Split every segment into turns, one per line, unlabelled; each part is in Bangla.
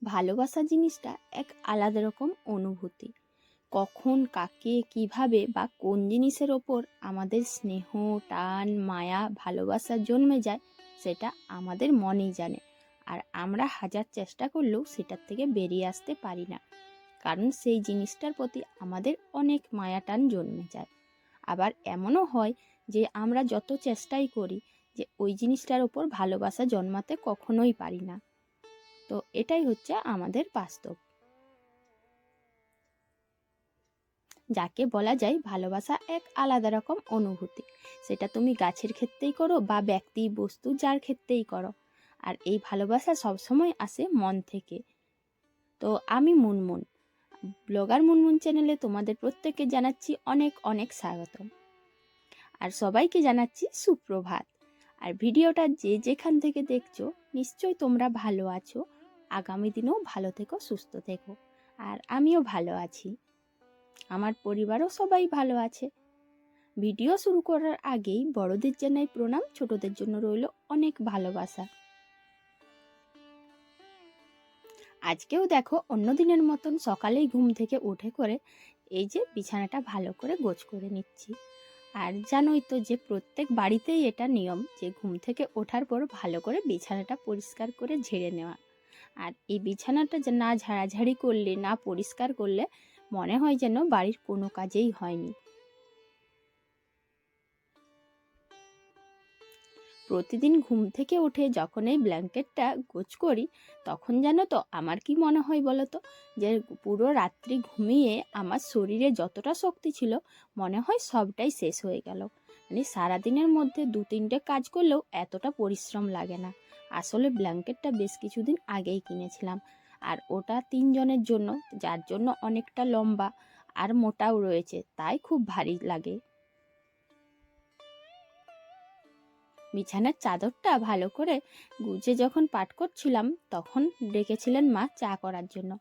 ভালোবাসা জিনিসটা এক আলাদা রকম অনুভূতি। কখন কাকে কিভাবে বা কোন জিনিসের ওপর আমাদের স্নেহ, টান, মায়া, ভালোবাসা জন্মে যায় সেটা আমাদের মনেই জানে। আর আমরা হাজার চেষ্টা করলেও সেটার থেকে বেরিয়ে আসতে পারি না, কারণ সেই জিনিসটার প্রতি আমাদের অনেক মায়া টান জন্মে যায়। আবার এমনও হয় যে আমরা যত চেষ্টাই করি যে ওই জিনিসটার ওপর ভালোবাসা জন্মাতে কখনোই পারি না। তো এটাই হচ্ছে আমাদের বাস্তব, যাকে বলা যায় ভালোবাসা এক আলাদা রকম অনুভূতি। সেটা তুমি গাছের ক্ষেত্রেই করো বা ব্যক্তি বস্তু যার ক্ষেত্রেই করো। আর এই ভালোবাসা সবসময় আসে মন থেকে। তো আমি মুনমুন, ব্লগার মুনমুন চ্যানেলে তোমাদের প্রত্যেককে জানাচ্ছি অনেক অনেক স্বাগত। আর সবাইকে জানাচ্ছি সুপ্রভাত। আর ভিডিওটা যে যেখান থেকে দেখছো নিশ্চয়ই তোমরা ভালো আছো। আগামী দিনেও ভালো থেকো, সুস্থ থেকো। আর আমিও ভালো আছি, আমার পরিবারও সবাই ভালো আছে। ভিডিও শুরু করার আগেই বড়দের জানাই প্রণাম, ছোটদের জন্য রইল অনেক ভালোবাসা। আজকেও দেখো অন্য দিনের মতন সকালেই ঘুম থেকে উঠে করে এই যে বিছানাটা ভালো করে গোছ করে নিচ্ছি। আর জানোই তো যে প্রত্যেক বাড়িতেই এটা নিয়ম যে ঘুম থেকে ওঠার পর ভালো করে বিছানাটা পরিষ্কার করে ঝেড়ে নেওয়া। আর এই বিছানাটা যে না ঝাড়াঝাড়ি করলে, না পরিষ্কার করলে মনে হয় যেন বাড়ির কোনো কাজেই হয়নি। প্রতিদিন ঘুম থেকে উঠে যখন এই ব্ল্যাঙ্কেটটা গোছ করি তখন জানো তো আমার কি মনে হয় বলো তো, যে পুরো রাত্রি ঘুমিয়ে আমার শরীরে যতটা শক্তি ছিল মনে হয় সবটাই শেষ হয়ে গেল। মানে সারাদিনের মধ্যে 2-3টে কাজ করলেও এতটা পরিশ্রম লাগে না। আসলে ব্ল্যাঙ্কেটটা বেশ কিছুদিন আগেই কিনেছিলাম, আর ওটা 3 জনের জন্য, যার জন্য অনেকটা লম্বা আর মোটাও রয়েছে, তাই খুব ভারী লাগে। বিছানার চাদরটা ভালো করে গুজে যখন পাট করছিলাম তখন ডেকেছিলেন মা চা করার জন্য,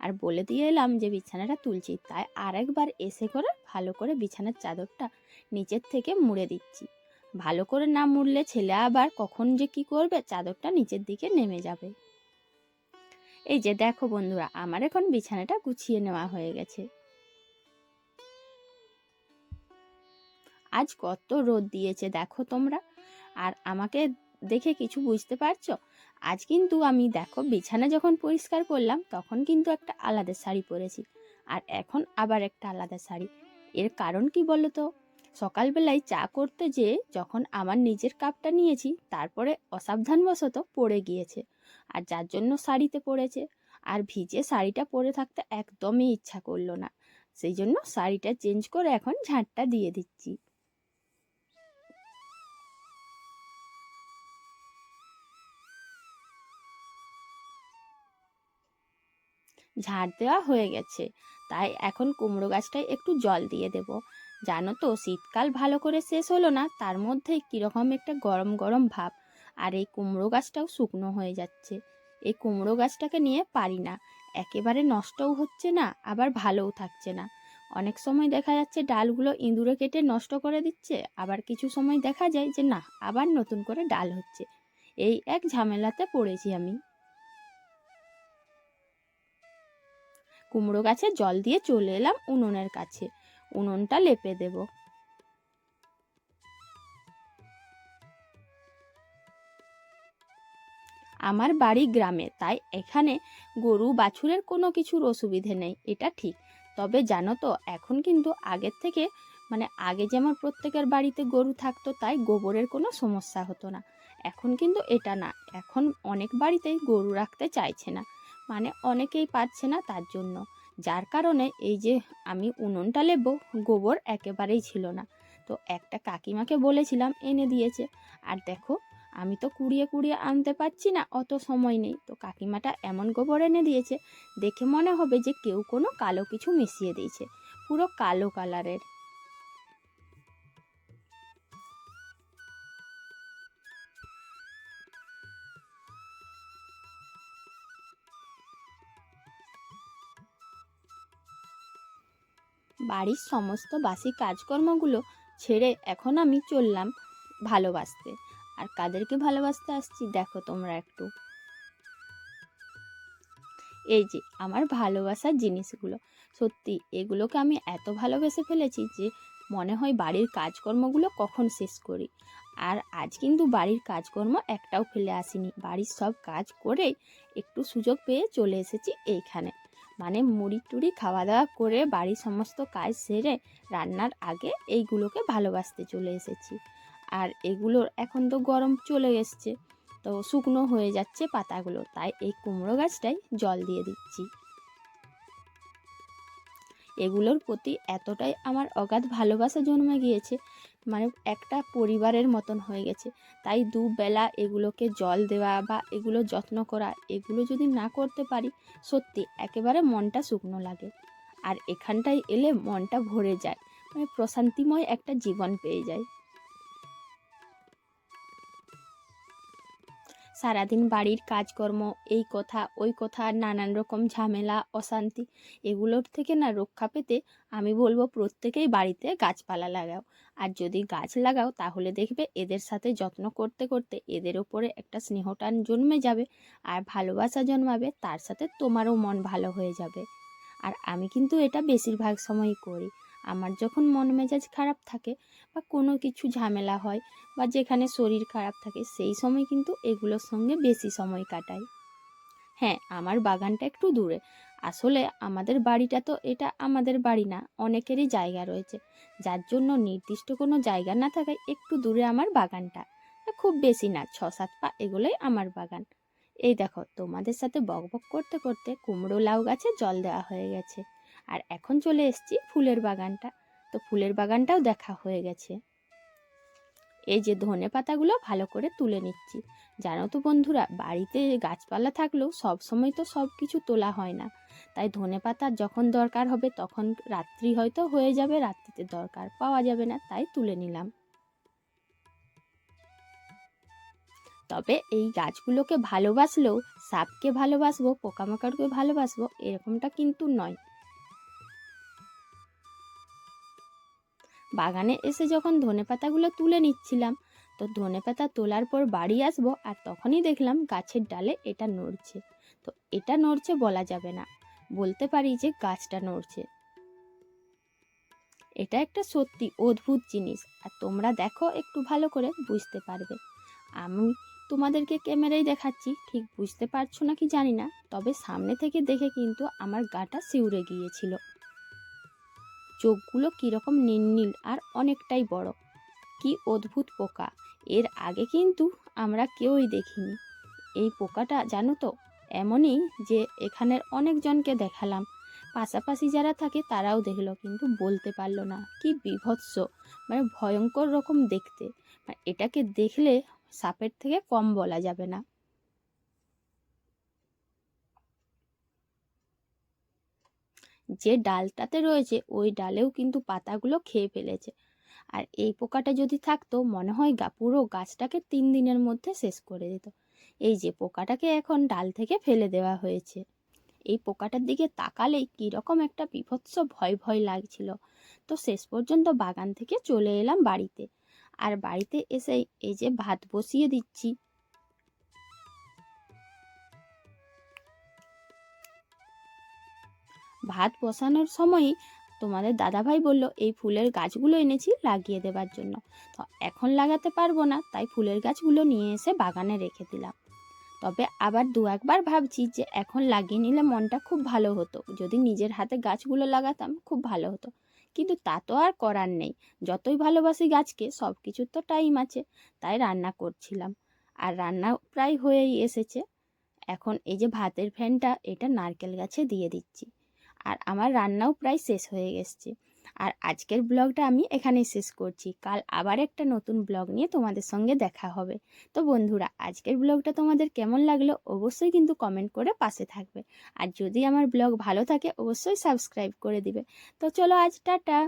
আর বলে দিয়ে এলাম যে বিছানাটা তুলছি, তাই আরেকবার এসে করে ভালো করে বিছানার চাদরটা নিচের থেকে মুড়ে দিচ্ছি। ভালো করে না মুড়লে ছেলে আবার কখন যে কি করবে, চাদরটা নিচের দিকে নেমে যাবে। এই যে দেখো বন্ধুরা, আমার এখন বিছানাটা গুছিয়ে নেওয়া হয়ে গেছে। আজ কত রোদ দিয়েছে দেখো তোমরা, আর আমাকে দেখে কিছু বুঝতে পারছো? আজ কিন্তু আমি দেখো বিছানা যখন পরিষ্কার করলাম তখন কিন্তু একটা আলাদা শাড়ি পরেছি, আর এখন আবার একটা আলাদা শাড়ি। এর কারণ কি বলো তো? সকালবেলায় চা করতে যেয়ে যখন আমার নিজের কাপটা নিয়েছি তারপরে অসাবধানবশত পড়ে গিয়েছে, আর যার জন্য শাড়িতে পড়েছে। আর ভিজে শাড়িটা পরে থাকতে একদমই ইচ্ছা করলো না, সেই জন্য শাড়িটা চেঞ্জ করে এখন ঝাঁটটা দিয়ে দিচ্ছি। ঝাড় দেওয়া হয়ে গেছে, তাই এখন কুমড়ো গাছটায় একটু জল দিয়ে দেব। জানো তো শীতকাল ভালো করে শেষ হলো না, তার মধ্যে কীরকম একটা গরম গরম ভাব, আর এই কুমড়ো গাছটাও শুকনো হয়ে যাচ্ছে। এই কুমড়ো গাছটাকে নিয়ে পারি না, একেবারে নষ্টও হচ্ছে না আবার ভালোও থাকছে না। অনেক সময় দেখা যাচ্ছে ডালগুলো ইঁদুরে কেটে নষ্ট করে দিচ্ছে, আবার কিছু সময় দেখা যায় যে না, আবার নতুন করে ডাল হচ্ছে। এই এক ঝামেলাতে পড়েছি আমি। কুমড়ো গাছে জল দিয়ে চলে এলাম উনুনের কাছে, উনুনটা লেপে দেব। আমার বাড়ি গ্রামে, তাই এখানে গরু বাছুরের কোনো কিছুর অসুবিধে নেই, এটা ঠিক। তবে জানো তো এখন কিন্তু আগের থেকে, মানে আগে যেমন প্রত্যেকের বাড়িতে গরু থাকতো তাই গোবরের কোনো সমস্যা হতো না, এখন কিন্তু এটা না। এখন অনেক বাড়িতেই গরু রাখতে চাইছে না, মানে অনেকেই পাচ্ছে না, তার জন্য যার কারণে এই যে আমি উনুনটা লেবো, গোবর একেবারেই ছিল না। তো একটা কাকিমাকে বলেছিলাম, এনে দিয়েছে। আর দেখো আমি তো কুড়িয়ে কুড়িয়ে আনতে পারছি না, অত সময় নেই, তো কাকিমাটা এমন গোবর এনে দিয়েছে দেখে মনে হবে যে কেউ কোনো কালো কিছু মিশিয়ে দিয়েছে, পুরো কালো কালারের। বাড়ির সমস্ত বাসি কাজকর্মগুলো ছেড়ে এখন আমি চললাম ভালোবাসতে। আর কাদেরকে ভালোবাসতে আসছি দেখো তোমরা একটু। এই যে আমার ভালোবাসার জিনিসগুলো, সত্যি এগুলোকে আমি এত ভালোবেসে ফেলেছি যে মনে হয় বাড়ির কাজকর্মগুলো কখন শেষ করি। আর আজ কিন্তু বাড়ির কাজকর্ম একটাও ফেলে আসিনি, বাড়ির সব কাজ করে একটু সুযোগ পেয়ে চলে এসেছি এইখানে। মানে মুড়ি টুড়ি খাওয়া দাওয়া করে বাড়ির সমস্ত কাজ সেরে রান্নার আগে এইগুলোকে ভালোবাসতে চলে এসেছি। আর এগুলোর এখন তো গরম চলে এসছে, তো শুকনো হয়ে যাচ্ছে পাতাগুলো, তাই এই কুমড়ো গাছটায় জল দিয়ে দিচ্ছি। এগুলোর প্রতি এতটাই আমার অগাধ ভালোবাসা জন্মে গিয়েছে, মানে একটা পরিবারের মতন হয়ে গেছে। তাই দুবেলা এগুলোকে জল দেওয়া বা এগুলো যত্ন করা, এগুলো যদি না করতে পারি সত্যি একেবারে মনটা শুকনো লাগে। আর এখানটায় এলে মনটা ভরে যায়, মানে প্রশান্তিময় একটা জীবন পেয়ে যায়। সারাদিন বাড়ির কাজকর্ম, এই কথা ওই কথা, নানান রকম ঝামেলা অশান্তি, এগুলোর থেকে না রক্ষা পেতে আমি বলবো প্রত্যেকেই বাড়িতে গাছপালা লাগাও। আর যদি গাছ লাগাও তাহলে দেখবে এদের সাথে যত্ন করতে করতে এদের ওপরে একটা স্নেহটান জন্মে যাবে আর ভালোবাসা জন্মাবে, তার সাথে তোমারও মন ভালো হয়ে যাবে। আর আমি কিন্তু এটা বেশিরভাগ সময়ই করি। আমার যখন মন মেজাজ খারাপ থাকে বা কোনো কিছু ঝামেলা হয় বা যেখানে শরীর খারাপ থাকে সেই সময় কিন্তু এগুলোর সঙ্গে বেশি সময় কাটাই। হ্যাঁ, আমার বাগানটা একটু দূরে। আসলে আমাদের বাড়িটা তো এটা আমাদের বাড়ি না, অনেকেরই জায়গা রয়েছে, যার জন্য নির্দিষ্ট কোনো জায়গা না থাকায় একটু দূরে আমার বাগানটা। খুব বেশি না, 6-7 পা এগুলোই আমার বাগান। এই দেখো তোমাদের সাথে বকবক করতে করতে কুমড়ো লাউ গাছে জল দেওয়া হয়ে গেছে। আর এখন চলে এসেছি ফুলের বাগানটা, তো ফুলের বাগানটাও দেখা হয়ে গেছে। এই যে ধনে পাতাগুলো ভালো করে তুলে নিচ্ছি। জানো তো বন্ধুরা, বাড়িতে গাছপালা থাকলেও সব সময় তো সব কিছু তোলা হয় না, তাই ধনে পাতার যখন দরকার হবে তখন রাত্রি হয়তো হয়ে যাবে, রাত্রিতে দরকার পাওয়া যাবে না, তাই তুলে নিলাম। তবে এই গাছগুলোকে ভালোবাসলেও সাপকে ভালোবাসবো, পোকামাকড়কে ভালোবাসবো এরকমটা কিন্তু নয়। বাগানে এসে যখন ধনেপাতাগুলো তুলে নিচ্ছিলাম, তো ধনেপাতা তোলার পর বাড়ি আসবো আর তখনই দেখলাম গাছের ডালে এটা নড়ছে। তো এটা নড়ছে বলা যাবে না, বলতে পারি যে গাছটা নড়ছে। এটা একটা সত্যি অদ্ভুত জিনিস, আর তোমরা দেখো একটু ভালো করে বুঝতে পারবে। আমি তোমাদেরকে ক্যামেরায় দেখাচ্ছি, ঠিক বুঝতে পারছো নাকি জানি না, তবে সামনে থেকে দেখে কিন্তু আমার গাটা শিউরে গিয়েছিল। চোখগুলো কীরকম নীল নীল আর অনেকটাই বড়। কি অদ্ভুত পোকা, এর আগে কিন্তু আমরা কেউই দেখিনি। এই পোকাটা জানো তো এমনই যে এখানের অনেকজনকে দেখালাম, পাশাপাশি যারা থাকে তারাও দেখলো কিন্তু বলতে পারলো না। কি বিভৎস, মানে ভয়ঙ্কর রকম দেখতে, মানে এটাকে দেখলে সাপের থেকে কম বলা যাবে না। যে ডালটাতে রয়েছে ওই ডালেও কিন্তু পাতাগুলো খেয়ে ফেলেছে। আর এই পোকাটা যদি থাকতো মনে হয় পুরো গাছটাকে 3 দিনের মধ্যে শেষ করে দিত। এই যে পোকাটাকে এখন ডাল থেকে ফেলে দেওয়া হয়েছে। এই পোকাটার দিকে তাকালেই কীরকম একটা বীভৎস ভয় ভয় লাগছিল। তো শেষ পর্যন্ত বাগান থেকে চলে এলাম বাড়িতে। আর বাড়িতে এসে এই যে ভাত বসিয়ে দিচ্ছি। ভাত বসানোর সময়ই তোমাদের দাদাভাই বলল এই ফুলের গাছগুলো এনেছি লাগিয়ে দেবার জন্য। তো এখন লাগাতে পারবো না, তাই ফুলের গাছগুলো নিয়ে এসে বাগানে রেখে দিলাম। তবে আবার দু একবার ভাবছি যে এখন লাগিয়ে নিলে মনটা খুব ভালো হতো, যদি নিজের হাতে গাছগুলো লাগাতাম খুব ভালো হতো, কিন্তু তা তো আর করার নেই। যতই ভালোবাসি গাছকে, সব কিছুর তো টাইম আছে। তাই রান্না করছিলাম, আর রান্না প্রায় হয়েই এসেছে। এখন এই যে ভাতের ফ্যানটা এটা নারকেল গাছে দিয়ে দিচ্ছি। আর আমার রান্নাও প্রায় শেষ হয়ে গেছে। আর আজকের ব্লগটা আমি এখানেই শেষ করছি, কাল আবার একটা নতুন ব্লগ নিয়ে তোমাদের সঙ্গে দেখা হবে। তো বন্ধুরা, আজকের ব্লগটা তোমাদের কেমন লাগলো অবশ্যই কিন্তু কমেন্ট করে পাশে থাকবে। আর যদি আমার ব্লগ ভালো থাকে অবশ্যই সাবস্ক্রাইব করে দিবে। তো চলো আজ টাটা।